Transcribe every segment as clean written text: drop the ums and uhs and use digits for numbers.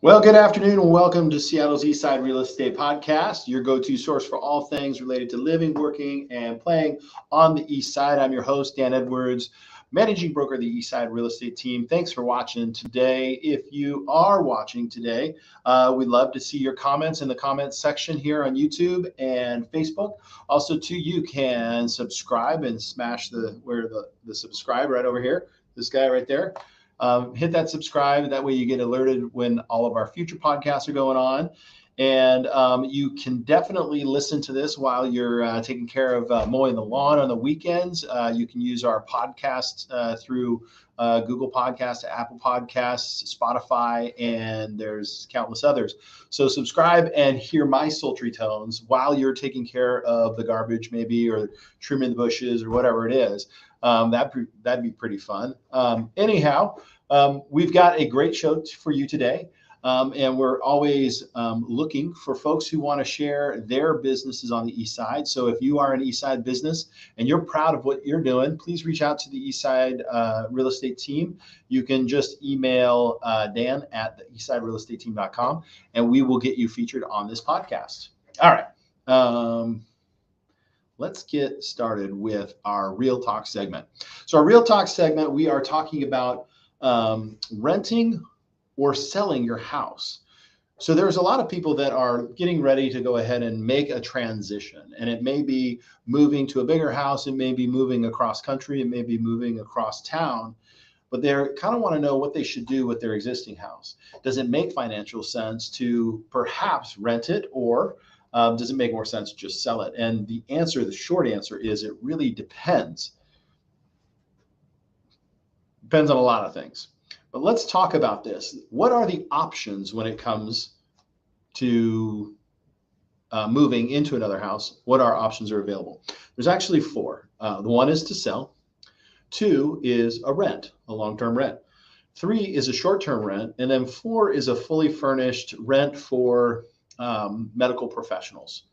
Well, good afternoon and welcome to Seattle's Eastside Real Estate Podcast, your go-to source for all things related to living, working, and playing on the East Side. I'm your host, Dan Edwards, managing broker of the Eastside Real Estate Team. Thanks for watching today. If you are watching today, we'd love to see your comments in the comments section here on YouTube and Facebook. Also, too, you can subscribe and smash the subscribe right over here, this guy right there. Hit that subscribe. That way you get alerted when all of our future podcasts are going on. And you can definitely listen to this while you're taking care of mowing the lawn on the weekends. You can use our podcasts through Google Podcasts, Apple Podcasts, Spotify, and there's countless others. So subscribe and hear my sultry tones while you're taking care of the garbage maybe, or trimming the bushes or whatever it is. That'd be pretty fun. Anyhow, we've got a great show for you today. And we're always looking for folks who want to share their businesses on the East Side. So if you are an East Side business and you're proud of what you're doing, please reach out to the East Side Real Estate Team. You can just email Dan at the eastsiderealestateteam.com and we will get you featured on this podcast. All right. Let's get started with our Real Talk segment. So our Real Talk segment, we are talking about renting or selling your house. So there's a lot of people that are getting ready to go ahead and make a transition. And it may be moving to a bigger house. It may be moving across country. It may be moving across town. But they kind of want to know what they should do with their existing house. Does it make financial sense to perhaps rent it, or does it make more sense to just sell it? And the short answer is it really depends. Depends on a lot of things. But let's talk about this. What are the options when it comes to moving into another house? What our options are available? There's actually four. The one is to sell. Two is a rent, a long-term rent. Three is a short-term rent. And then four is a fully furnished rent for medical professionals.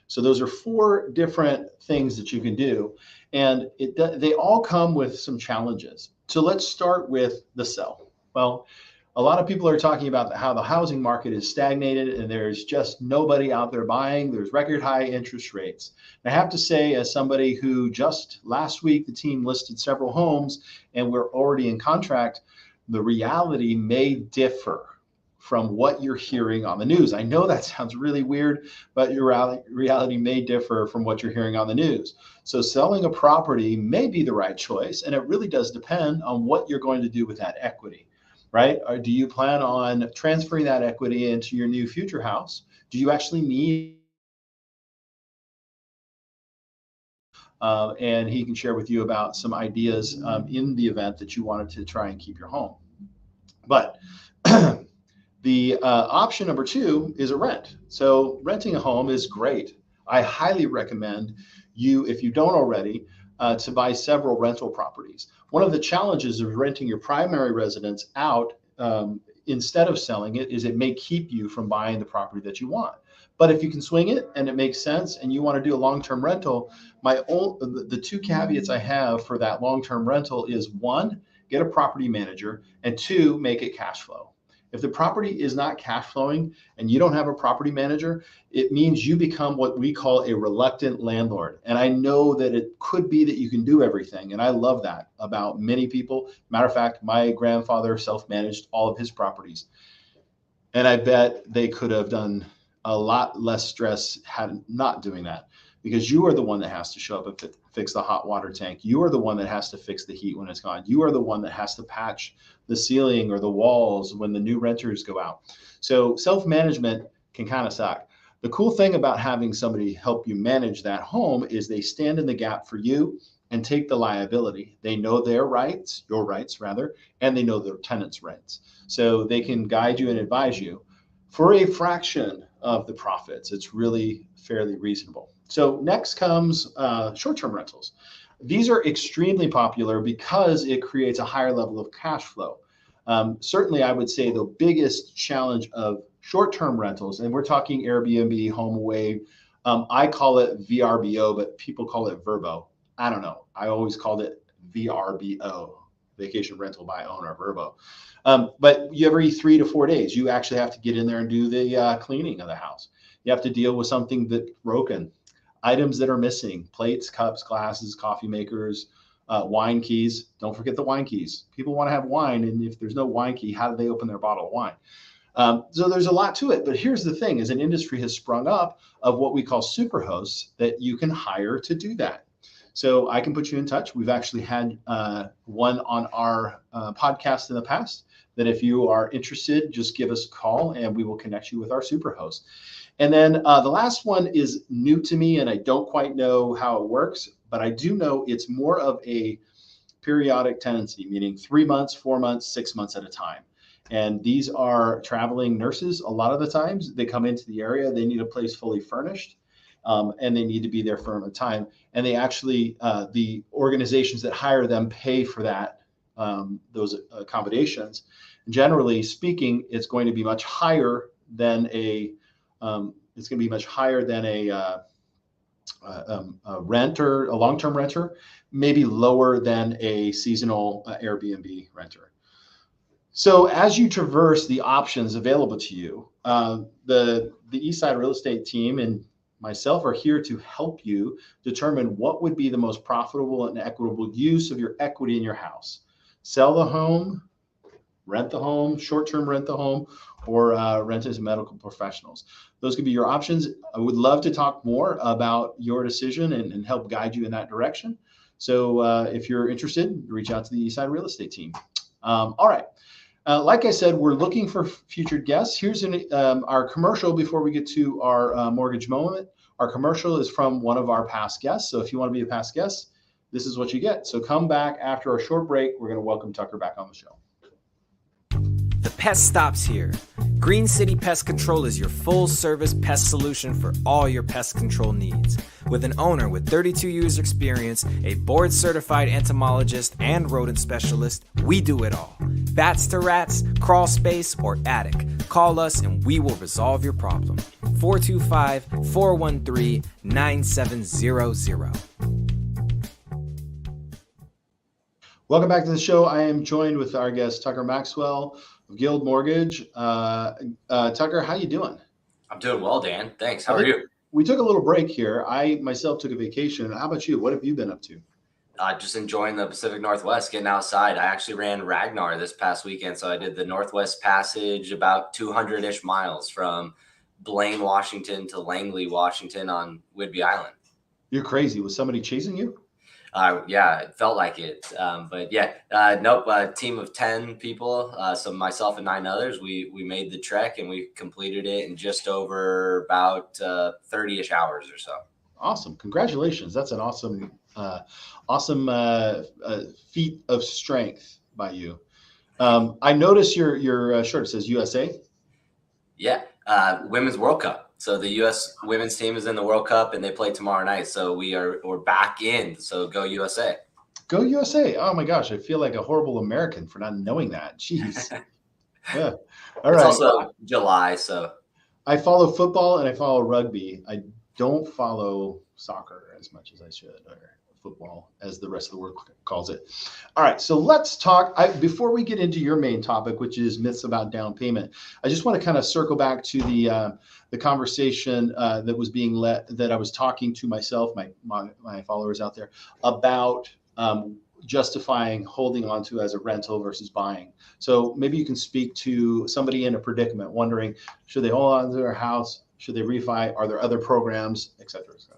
So those are four different things that you can do. And they all come with some challenges. So let's start with the sell. Well, a lot of people are talking about how the housing market is stagnated and there's just nobody out there buying. There's record high interest rates. And I have to say, as somebody who just last week, the team listed several homes and we're already in contract, the reality may differ from what you're hearing on the news. I know that sounds really weird, but your reality may differ from what you're hearing on the news. So selling a property may be the right choice, and it really does depend on what you're going to do with that equity, right? Or do you plan on transferring that equity into your new future house? Do you actually need and he can share with you about some ideas in the event that you wanted to try and keep your home. But the option number two is a rent. So renting a home is great. I highly recommend you, if you don't already, to buy several rental properties. One of the challenges of renting your primary residence out instead of selling it is it may keep you from buying the property that you want. But if you can swing it and it makes sense and you want to do a long-term rental, the two caveats I have for that long-term rental is one, get a property manager, and two, make it cash flow. If the property is not cash flowing and you don't have a property manager, it means you become what we call a reluctant landlord. And I know that it could be that you can do everything. And I love that about many people. Matter of fact, my grandfather self-managed all of his properties. And I bet they could have done a lot less stress had not doing that, because you are the one that has to show up and fix the hot water tank. You are the one that has to fix the heat when it's gone. You are the one that has to patch the ceiling or the walls when the new renters go out. So self-management can kind of suck. The cool thing about having somebody help you manage that home is they stand in the gap for you and take the liability. They know their rights, your rights rather, and they know their tenants' rights. So they can guide you and advise you for a fraction of the profits. It's really fairly reasonable. So next comes short-term rentals. These are extremely popular because it creates a higher level of cash flow. Certainly, I would say the biggest challenge of short-term rentals, and we're talking Airbnb, HomeAway, I call it VRBO, but people call it Verbo. I don't know. I always called it VRBO. vacation rental by owner, VRBO. But every 3 to 4 days, you actually have to get in there and do the cleaning of the house. You have to deal with something that's broken, items that are missing, plates, cups, glasses, coffee makers, wine keys. Don't forget the wine keys. People want to have wine, and if there's no wine key, how do they open their bottle of wine? So there's a lot to it. But here's the thing, is an industry has sprung up of what we call super hosts that you can hire to do that. So I can put you in touch. We've actually had one on our podcast in the past that if you are interested, just give us a call and we will connect you with our super host. And then the last one is new to me, and I don't quite know how it works, but I do know it's more of a periodic tenancy, meaning 3 months, 4 months, 6 months at a time. And these are traveling nurses. A lot of the times they come into the area, they need a place fully furnished, and they need to be there for a time. And they actually, the organizations that hire them pay for that, those accommodations. Generally speaking, it's going to be much higher than a renter, a long-term renter, maybe lower than a seasonal Airbnb renter. So as you traverse the options available to you, the Eastside real estate team and myself are here to help you determine what would be the most profitable and equitable use of your equity in your house. Sell the home, rent the home, short-term rent the home, or rent as medical professionals. Those could be your options. I would love to talk more about your decision and help guide you in that direction. So if you're interested, reach out to the Eastside real estate team. All right. Like I said, we're looking for future guests. Here's our commercial before we get to our mortgage moment. Our commercial is from one of our past guests. So if you want to be a past guest, this is what you get. So come back after our short break. We're going to welcome Tucker back on the show. The pest stops here. Green City Pest Control is your full-service pest solution for all your pest control needs. With an owner with 32 years experience, a board-certified entomologist, and rodent specialist, we do it all. Bats to rats, crawl space, or attic. Call us and we will resolve your problem. 425-413-9700. Welcome back to the show. I am joined with our guest, Tucker Maxwell of Guild Mortgage. Tucker, how you doing? I'm doing well, Dan. Thanks. How are you? We took a little break here. I myself took a vacation. How about you? What have you been up to? Just enjoying the Pacific Northwest, getting outside. I actually ran Ragnar this past weekend. So I did the Northwest Passage, about 200-ish miles from Blaine, Washington to Langley, Washington on Whidbey Island. You're crazy. Was somebody chasing you? Yeah, it felt like it. But yeah, nope, a team of 10 people, so myself and 9 others, we made the trek and we completed it in just over about 30-ish hours or so. Awesome. Congratulations. That's an awesome feat of strength by you. I noticed your shirt says USA. Yeah, Women's World Cup. So the U.S. women's team is in the World Cup and they play tomorrow night. So we're back in. So go USA. Go USA. Oh my gosh. I feel like a horrible American for not knowing that. Jeez. Yeah. All right. It's also July. So I follow football and I follow rugby. I don't follow soccer as much as I should, or football as the rest of the world calls it. All right, so let's talk. Before we get into your main topic, which is myths about down payment, I just want to kind of circle back to the conversation that was being that I was talking to myself, my followers out there, about justifying holding on to as a rental versus buying. So maybe you can speak to somebody in a predicament, wondering, should they hold on to their house? Should they refi? Are there other programs, et cetera, et cetera?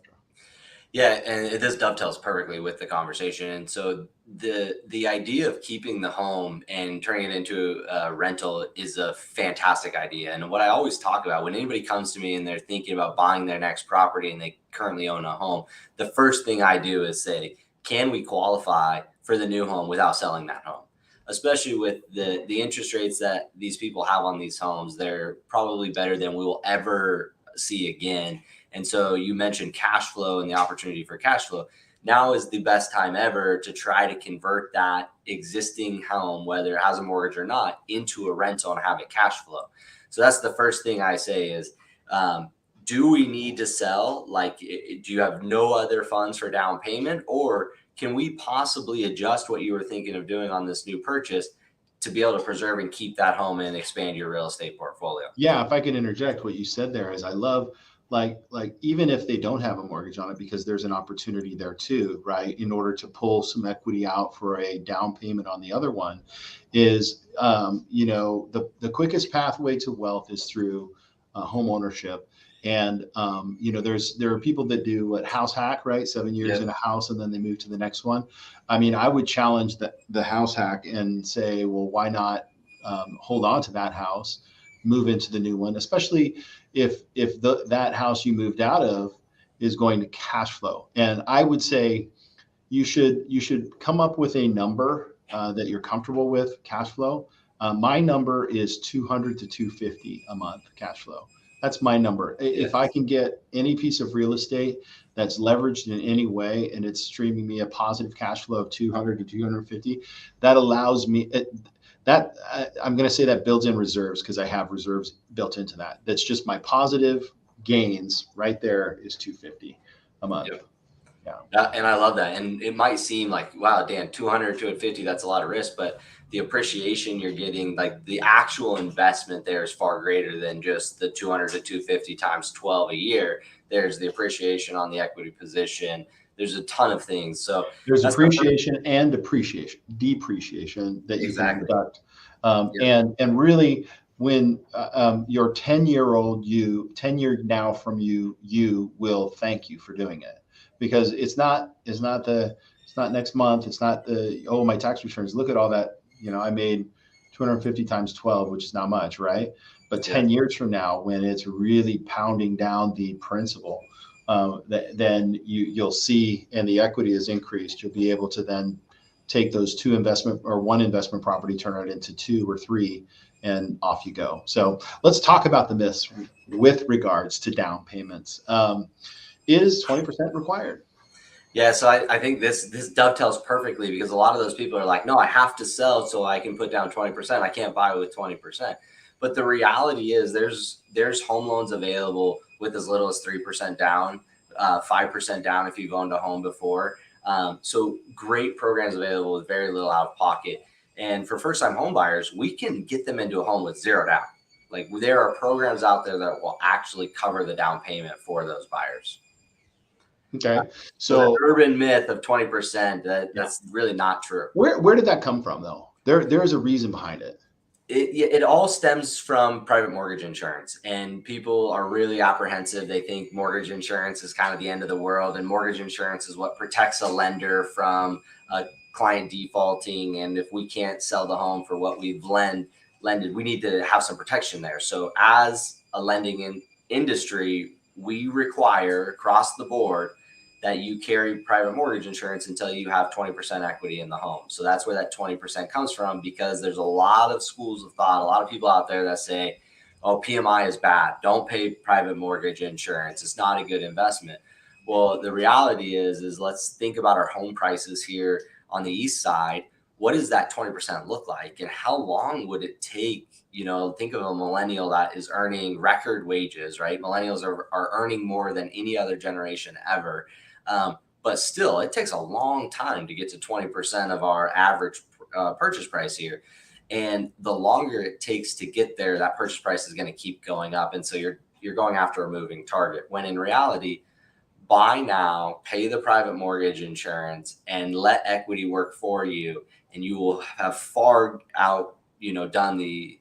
Yeah, and this dovetails perfectly with the conversation. And so the idea of keeping the home and turning it into a rental is a fantastic idea. And what I always talk about when anybody comes to me and they're thinking about buying their next property and they currently own a home, the first thing I do is say, can we qualify for the new home without selling that home? Especially with the interest rates that these people have on these homes, they're probably better than we will ever see again. And so you mentioned cash flow and the opportunity for cash flow. Now is the best time ever to try to convert that existing home, whether it has a mortgage or not, into a rental and have it cash flow. So that's the first thing I say is, do we need to sell? Like, do you have no other funds for down payment, or can we possibly adjust what you were thinking of doing on this new purchase to be able to preserve and keep that home and expand your real estate portfolio? Yeah, if I could interject, what you said there is I love like even if they don't have a mortgage on it, because there's an opportunity there too, right? In order to pull some equity out for a down payment on the other one, is the quickest pathway to wealth is through home ownership. And there are people that do what house hack, right? 7 years in a house and then they move to the next one. I mean, I would challenge the house hack and say, well, why not hold on to that house, move into the new one, especially if that house you moved out of is going to cash flow. And I would say you should come up with a number that you're comfortable with cash flow. My number is 200 to 250 a month cash flow. That's my number. If I can get any piece of real estate that's leveraged in any way and it's streaming me a positive cash flow of 200 to 250, that allows me I'm going to say that builds in reserves, because I have reserves built into that. That's just my positive gains right there is 250 a month. Yep. Yeah. And I love that. And it might seem like, wow, Dan, 200, 250, that's a lot of risk, but the appreciation you're getting, like the actual investment there is far greater than just the 200 to 250 times 12 a year. There's the appreciation on the equity position. There's a ton of things. So there's appreciation and depreciation that you can deduct. And really, when your 10-year-old you, 10 years now from you will thank you for doing it, because it's not next month. It's not my tax returns. Look at all that. I made 250 times 12, which is not much, right? But 10 years from now, when it's really pounding down the principal, then you'll see, and the equity is increased. You'll be able to then take those one investment property, turn it into 2 or 3, and off you go. So let's talk about the myths with regards to down payments. Is 20% required? Yeah, so I think this dovetails perfectly, because a lot of those people are like, no, I have to sell so I can put down 20%. I can't buy with 20%. But the reality is there's home loans available with as little as 3% down, 5% down if you've owned a home before. So great programs available with very little out of pocket. And for first-time home buyers, we can get them into a home with 0 down. Like, there are programs out there that will actually cover the down payment for those buyers. Okay. So the urban myth of 20%, that's really not true. Where did that come from, though? There is a reason behind it. It all stems from private mortgage insurance, and people are really apprehensive. They think mortgage insurance is kind of the end of the world, and mortgage insurance is what protects a lender from a client defaulting. And if we can't sell the home for what we've lended, we need to have some protection there. So as a lending industry, we require across the board that you carry private mortgage insurance until you have 20% equity in the home. So that's where that 20% comes from, because there's a lot of schools of thought, a lot of people out there that say, oh, PMI is bad. Don't pay private mortgage insurance. It's not a good investment. Well, the reality is let's think about our home prices here on the East Side. What does that 20% look like? And how long would it take? Think of a millennial that is earning record wages, right? Millennials are earning more than any other generation ever. But still, it takes a long time to get to 20% of our average purchase price here. And the longer it takes to get there, that purchase price is going to keep going up. And so you're going after a moving target, when in reality, buy now, pay the private mortgage insurance, and let equity work for you. And you will have far out, done the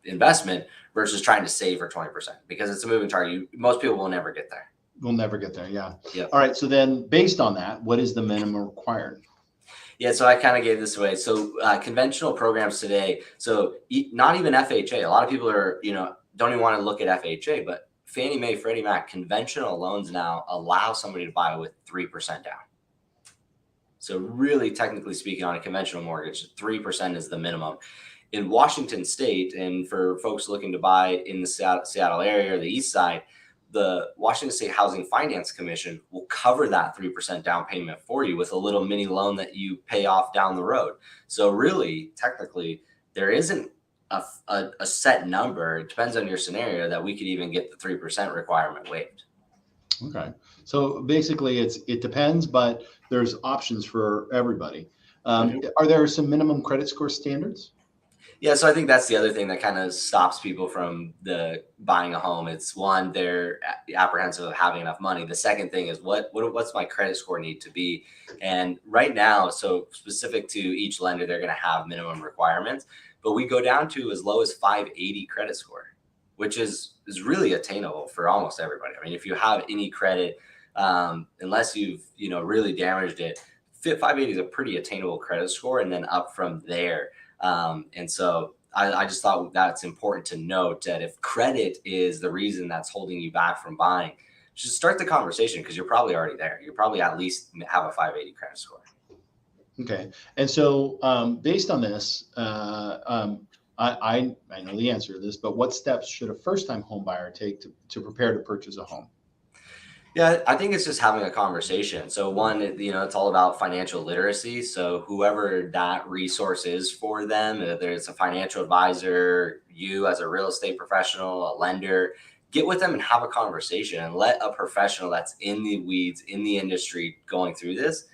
investment versus trying to save for 20%, because it's a moving target. Most people will never get there. We'll never get there. Yeah. Yep. All right. So then, based on that, what is the minimum required? Yeah. So I kind of gave this away. So conventional programs today, so not even FHA. A lot of people are, don't even want to look at FHA, but Fannie Mae, Freddie Mac, conventional loans now allow somebody to buy with 3% down. So really, technically speaking, on a conventional mortgage, 3% is the minimum. In Washington State, and for folks looking to buy in the Seattle area or the East Side, the Washington State Housing Finance Commission will cover that 3% down payment for you with a little mini loan that you pay off down the road. So really, technically, there isn't a set number. It depends on your scenario that we could even get the 3% requirement waived. Okay. So basically, it depends, but there's options for everybody. Are there some minimum credit score standards? Yeah, so I think that's the other thing that kind of stops people from the buying a home. It's one, they're apprehensive of having enough money. The second thing is what's my credit score need to be? And right now, so specific to each lender, they're going to have minimum requirements, but we go down to as low as 580 credit score, which is really attainable for almost everybody. I mean, if you have any credit, unless you've really damaged it, 580 is a pretty attainable credit score, and then up from there. And so I just thought that's important to note, that if credit is the reason that's holding you back from buying, just start the conversation, because you're probably already there. You probably at least have a 580 credit score. Okay. And so based on this, I know the answer to this, but what steps should a first-time home buyer take to prepare to purchase a home? Yeah, I think it's just having a conversation. So one, it's all about financial literacy. So whoever that resource is for them, whether it's a financial advisor, you as a real estate professional, a lender, get with them and have a conversation, and let a professional that's in the weeds, in the industry, going through this,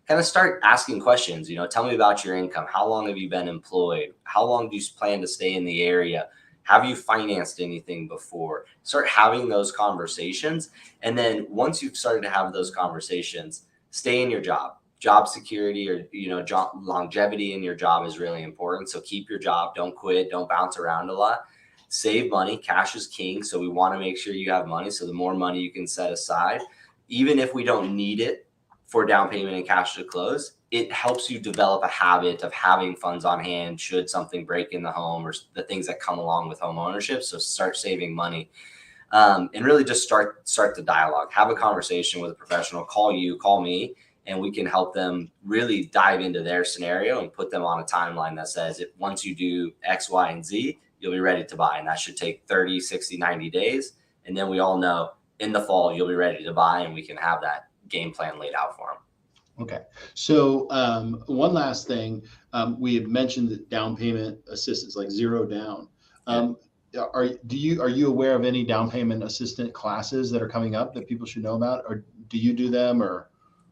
kind of start asking questions. Tell me about your income. How long have you been employed? How long do you plan to stay in the area? Have you financed anything before? Start having those conversations. And then once you've started to have those conversations, stay in your job. Job security, or job longevity in your job is really important. So keep your job, don't quit, don't bounce around a lot. Save money. Cash is king. So we want to make sure you have money. So the more money you can set aside, even if we don't need it for down payment and cash to close, it helps you develop a habit of having funds on hand should something break in the home, or the things that come along with home ownership. So start saving money, and really just start the dialogue. Have a conversation with a professional. Call me, and we can help them really dive into their scenario and put them on a timeline that says, if once you do X, Y, and Z, you'll be ready to buy. And that should take 30, 60, 90 days. And then we all know in the fall, you'll be ready to buy, and we can have that game plan laid out for them. Okay. So one last thing, we have mentioned that down payment assistance, like zero down. Are you aware of any down payment assistant classes that are coming up that people should know about, or do you do them? Or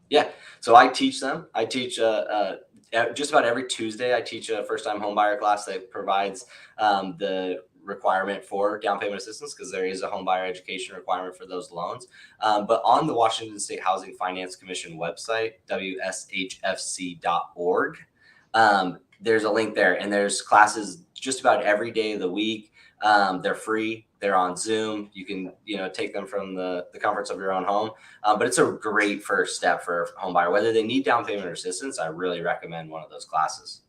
yeah, so I teach them. I teach just about every Tuesday. I teach a first-time home buyer class that provides the requirement for down payment assistance, because there is a home buyer education requirement for those loans. But on the Washington State Housing Finance Commission website, wshfc.org, there's a link there, and there's classes just about every day of the week. They're free. They're on Zoom. You can, take them from the comforts of your own home. But it's a great first step for a home buyer. Whether they need down payment or assistance, I really recommend one of those classes.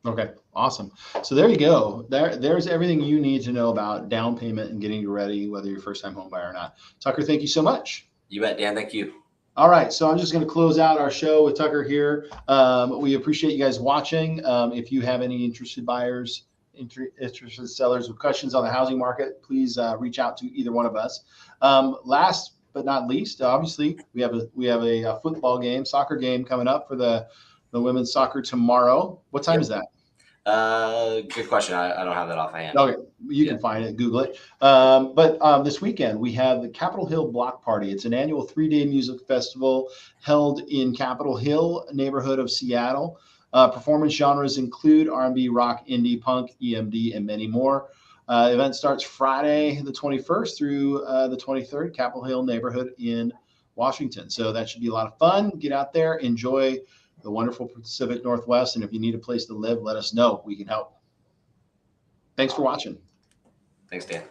Okay, awesome. So there you go. There's everything you need to know about down payment and getting you ready, whether you're a first-time home buyer or not. Tucker, thank you so much. You bet, Dan. Thank you. All right, so I'm just going to close out our show with Tucker here. We appreciate you guys watching. If you have any interested buyers, interested sellers with questions on the housing market, please reach out to either one of us. Last but not least, obviously, we have a football game, soccer game coming up for the women's soccer tomorrow. What time is that? Good question. I don't have that offhand. Okay, you can find it, Google it. But this weekend we have the Capitol Hill Block Party. It's an annual 3-day music festival held in Capitol Hill, neighborhood of Seattle. Performance genres include R&B, rock, indie, punk, EMD, and many more. Event starts Friday the 21st through the 23rd, Capitol Hill neighborhood in Washington. So that should be a lot of fun. Get out there, enjoy the wonderful Pacific Northwest. And if you need a place to live, let us know. We can help. Thanks for watching. Thanks, Dan.